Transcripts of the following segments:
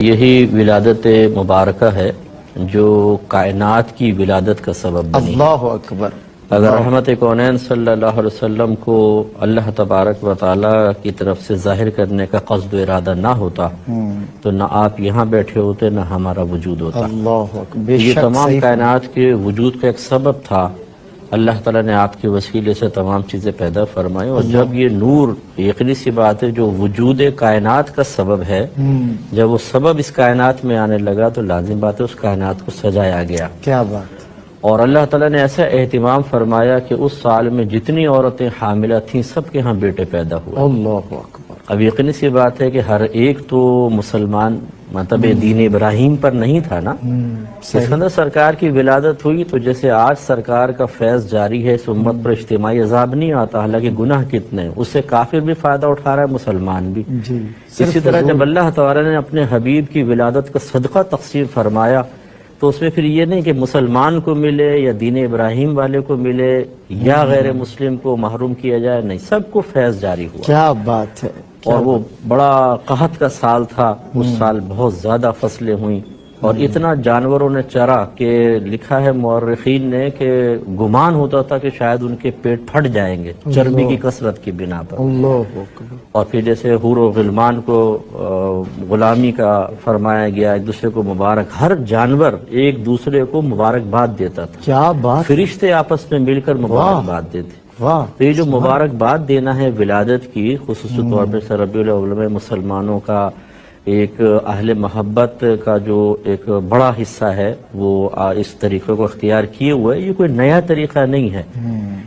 یہی ولادت مبارکہ ہے جو کائنات کی ولادت کا سبب بنی۔ اللہ اکبر۔ اگر رحمت کونین صلی اللہ علیہ وسلم کو اللہ تبارک و تعالی کی طرف سے ظاہر کرنے کا قصد و ارادہ نہ ہوتا تو نہ آپ یہاں بیٹھے ہوتے نہ ہمارا وجود ہوتا۔ اللہ اکبر۔ یہ تمام کائنات کے وجود کا ایک سبب تھا۔ اللہ تعالیٰ نے آپ کے وسیلے سے تمام چیزیں پیدا فرمائی، اور جب یہ نور یقینی سی بات ہے جو وجود کائنات کا سبب ہے، جب وہ سبب اس کائنات میں آنے لگا تو لازم بات ہے اس کائنات کو سجایا گیا۔ کیا بات۔ اور اللہ تعالیٰ نے ایسا اہتمام فرمایا کہ اس سال میں جتنی عورتیں حاملہ تھیں سب کے ہاں بیٹے پیدا ہوئے۔ اللہ اکبر۔ اب یقینی سی بات ہے کہ ہر ایک تو مسلمان مطلب دین ابراہیم پر نہیں تھا نا۔ اس اندر سرکار کی ولادت ہوئی تو جیسے آج سرکار کا فیض جاری ہے، اس امت پر اجتماعی عذاب نہیں آتا، حالانکہ گناہ کتنے ہیں، اس سے کافر بھی فائدہ اٹھا رہا ہے، مسلمان بھی۔ اسی طرح جب اللہ تعالیٰ نے اپنے حبیب کی ولادت کا صدقہ تقسیم فرمایا تو اس میں پھر یہ نہیں کہ مسلمان کو ملے یا دین ابراہیم والے کو ملے یا غیر مسلم کو محروم کیا جائے، نہیں، سب کو فیض جاری ہوا۔ کیا بات ہے۔ اور وہ بڑا قحط کا سال تھا، اس سال بہت زیادہ فصلیں ہوئیں اور اتنا جانوروں نے چرا کہ لکھا ہے مورخین نے کہ گمان ہوتا تھا کہ شاید ان کے پیٹ پھٹ جائیں گے چربی کی کثرت کی بنا پر۔ اللہ اکبر۔ اور پھر جیسے حور و غلمان کو غلامی کا فرمایا گیا، ایک دوسرے کو مبارک، ہر جانور ایک دوسرے کو مبارکباد دیتا تھا، کیا بات۔ فرشتے آپس میں مل کر مبارکباد دیتے۔ واہ۔ تو یہ جو مبارکباد دینا ہے ولادت کی، خصوصی طور پر ربیع الاول میں مسلمانوں کا ایک اہل محبت کا جو ایک بڑا حصہ ہے وہ اس طریقے کو اختیار کیے ہوئے، یہ کوئی نیا طریقہ نہیں ہے،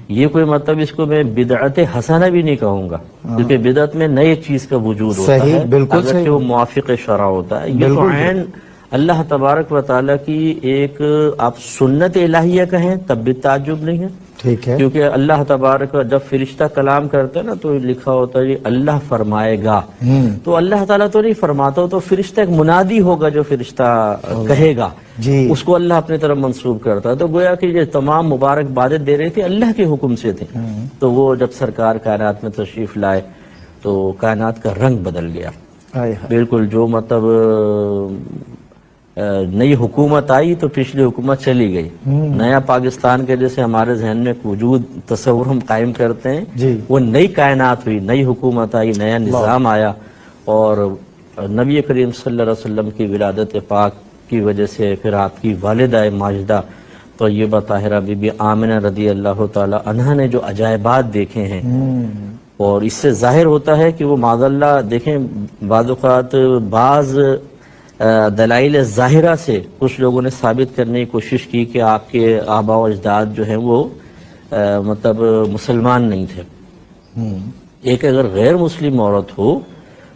یہ کوئی مطلب اس کو میں بدعت حسنہ بھی نہیں کہوں گا، کیونکہ بدعت میں نئے چیز کا وجود ہوتا ہے، بالکل اگرچہ وہ موافق شرع ہوتا ہے۔ یہ تو عین اللہ تبارک و تعالیٰ کی ایک آپ سنت الہیہ کہیں تب بھی تعجب نہیں ہے، ٹھیک ہے، کیونکہ اللہ تبارک جب فرشتہ کلام کرتے ہیں نا تو لکھا ہوتا ہے اللہ فرمائے گا، تو اللہ تعالیٰ تو نہیں فرماتا، تو فرشتہ ایک منادی ہوگا جو فرشتہ کہے گا، اس کو اللہ اپنے طرف منسوب کرتا ہے۔ تو گویا کہ یہ تمام مبارک بادیں دے رہی تھی اللہ کے حکم سے تھے، تو وہ جب سرکار کائنات میں تشریف لائے تو کائنات کا رنگ بدل گیا بالکل۔ جو مطلب نئی حکومت آئی تو پچھلی حکومت چلی گئی، نیا پاکستان کے جیسے ہمارے ذہن میں وجود تصور ہم قائم کرتے ہیں، وہ نئی کائنات ہوئی، نئی حکومت آئی، نیا نظام آیا، اور نبی کریم صلی اللہ علیہ وسلم کی ولادت پاک کی وجہ سے پھر آپ کی والدہ ماجدہ طیبہ طاہرہ بی بی آمنہ رضی اللہ تعالی عنہا نے جو عجائبات دیکھے ہیں، اور اس سے ظاہر ہوتا ہے کہ وہ معاذ اللہ دیکھیں بعض اوقات بعض دلائل ظاہرہ سے کچھ لوگوں نے ثابت کرنے کی کوشش کی کہ آپ کے آباء و اجداد جو ہیں وہ مطلب مسلمان نہیں تھے۔ ایک اگر غیر مسلم عورت ہو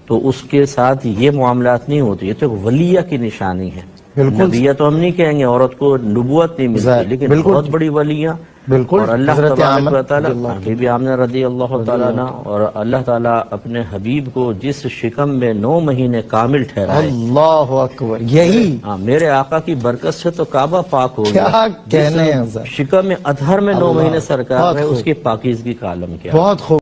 تو اس کے ساتھ یہ معاملات نہیں ہوتے، یہ تو ایک ولیہ کی نشانی ہے۔ نبیہ تو ہم نہیں کہیں گے، عورت کو نبوت نہیں ملتی، لیکن بہت بڑی ولیہ، اور اللہ تبارک و تعالیٰ بی بی آمنہ رضی اللہ تعالیٰ عنہ، اور اللہ تعالیٰ اپنے حبیب کو جس شکم میں 9 مہینے کامل ٹھہرائے، اللہ اکبر، یہی میرے آقا کی برکت سے تو کعبہ پاک ہو گیا، کیا کہنے ہیں، شکم میں اطہر میں 9 مہینے سرکار ہے، اس کی پاکیزگی کا عالم کیا۔ بہت خوب۔